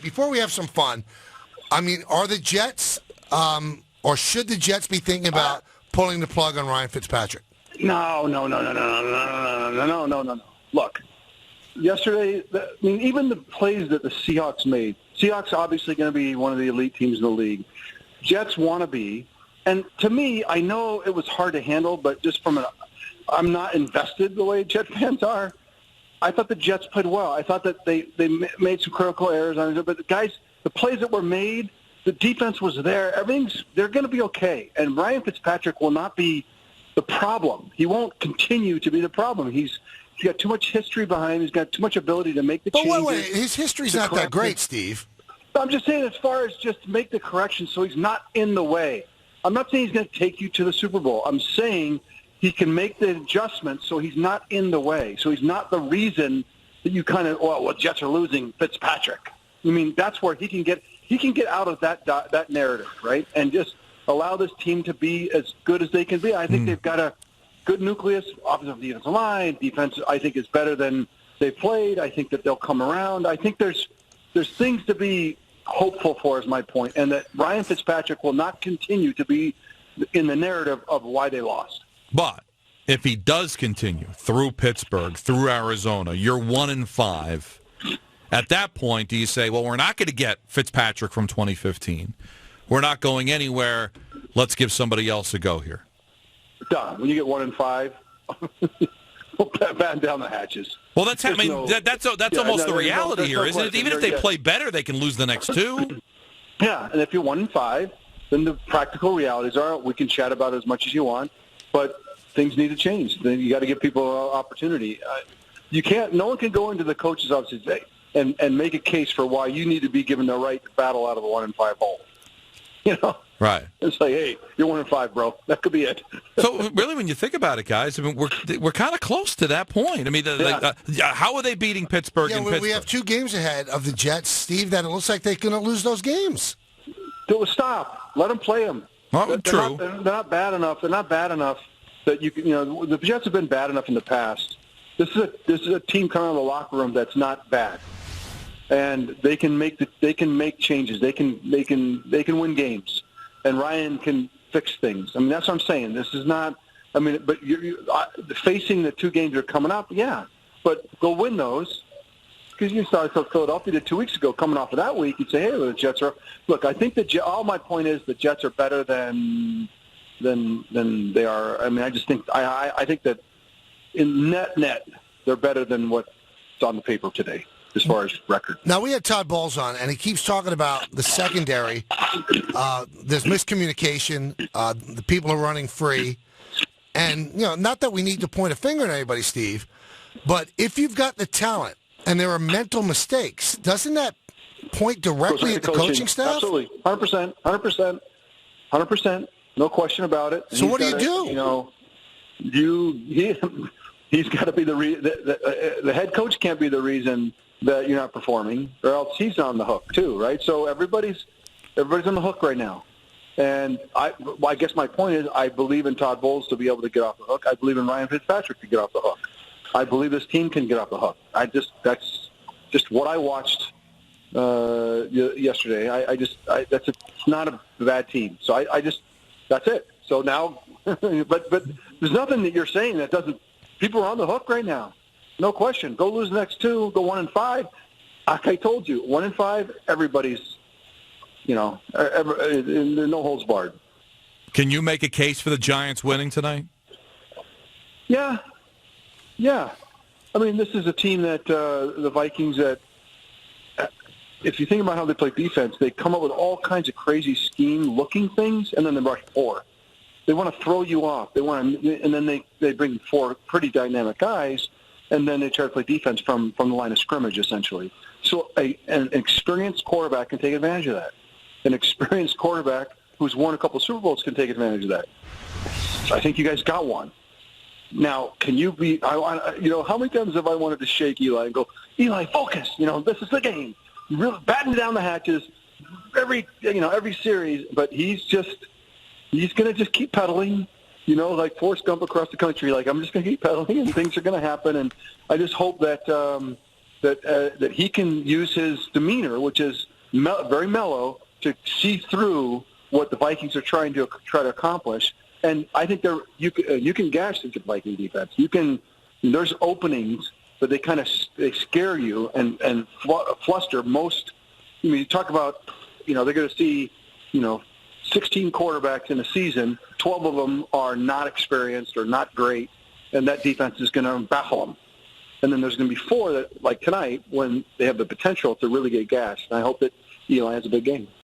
before we have some fun, I mean, are the Jets, or should the Jets be thinking about pulling the plug on Ryan Fitzpatrick? No. Look, yesterday, even the plays that the Seahawks made, Seahawks obviously going to be one of the elite teams in the league. Jets want to be. And to me, I know it was hard to handle, but just I'm not invested the way Jet fans are. I thought the Jets played well. I thought that they made some critical errors on it. But the plays that were made, the defense was there. They're going to be okay. And Ryan Fitzpatrick will not be the problem. He won't continue to be the problem. He's got too much history behind him. He's got too much ability to make the changes. Wait. His history's not that great, Steve. I'm just saying as far as just make the corrections so he's not in the way. I'm not saying he's going to take you to the Super Bowl. I'm saying he can make the adjustments so he's not in the way. So he's not the reason that you kind of, Jets are losing Fitzpatrick. I mean, that's where he can get out of that narrative, right? And just allow this team to be as good as they can be. I think they've got a good nucleus, offensive defensive line. Defense, I think, is better than they've played. I think that they'll come around. I think there's things to be hopeful for, is my point, and that Ryan Fitzpatrick will not continue to be in the narrative of why they lost. But if he does continue through Pittsburgh, through Arizona, you're 1-5. At that point, do you say, well, we're not going to get Fitzpatrick from 2015. We're not going anywhere. Let's give somebody else a go here. Done. When you get 1-5, batten down the hatches. Well, that's almost the reality here, isn't it? Even if they play better, they can lose the next two. Yeah, and if you're 1-5, then the practical realities are we can chat about it as much as you want, but things need to change. Then you got to give people an opportunity. You can't. No one can go into the coach's office and make a case for why you need to be given the right to battle out of a 1-5 hole. You know. Right. It's like, hey, you're 1-5, bro. That could be it. So really, when you think about it, guys, I mean, we're kind of close to that point. I mean, how are they beating Pittsburgh? We have 2 games ahead of the Jets, Steve. That it looks like they're going to lose those games. Stop. Let them play them. Well, true. They're not bad enough. They're not bad enough that you can. The Jets have been bad enough in the past. This is a team coming out of the locker room that's not bad, and they can make changes. They can win games. And Ryan can fix things. I mean, that's what I'm saying. This is not. I mean, but facing the 2 games that are coming up, yeah. But go win those, because you saw Philadelphia did 2 weeks ago. Coming off of that week, you'd say, hey, the Jets are. Look, I think all my point is the Jets are better than they are. I mean, I just think I think that in net they're better than what's on the paper today, as far as record. Now, we had Todd Bowles on, and he keeps talking about the secondary. There's miscommunication. The people are running free. And, not that we need to point a finger at anybody, Steve, but if you've got the talent and there are mental mistakes, doesn't that point directly at the coaching staff? Absolutely. 100%. No question about it. So what do you do? He's got to be the head coach can't be the reason that you're not performing, or else he's on the hook too, right? So everybody's on the hook right now. And I guess my point is I believe in Todd Bowles to be able to get off the hook. I believe in Ryan Fitzpatrick to get off the hook. I believe this team can get off the hook. That's just what I watched yesterday. It's not a bad team. So that's it. So now, but there's nothing that you're saying that doesn't. People are on the hook right now. No question. Go lose the next 2. Go 1-5. Like I told you, 1-5. Everybody's, no holds barred. Can you make a case for the Giants winning tonight? Yeah. I mean, this is a team that the Vikings that, if you think about how they play defense, they come up with all kinds of crazy scheme-looking things, and then they rush 4. They want to throw you off. And then they bring 4 pretty dynamic guys, and then they try to play defense from the line of scrimmage, essentially. So an experienced quarterback can take advantage of that. An experienced quarterback who's won a couple of Super Bowls can take advantage of that. I think you guys got one. Now, can you be? How many times have I wanted to shake Eli and go, Eli, focus. This is the game. You really batten down the hatches every series. But he's going to just keep pedaling. Like Forrest Gump across the country. Like, I'm just going to keep pedaling, and things are going to happen. And I just hope that he can use his demeanor, which is very mellow to see through what the Vikings are trying to accomplish. And I think you can gash the Viking defense. There's openings, but they scare you and fluster most. I mean, you talk about, they're going to see, 16 quarterbacks in a season. 12 of them are not experienced or not great, and that defense is going to baffle them. And then there's going to be 4 that, like tonight, when they have the potential to really get gashed. And I hope that Eli has a big game.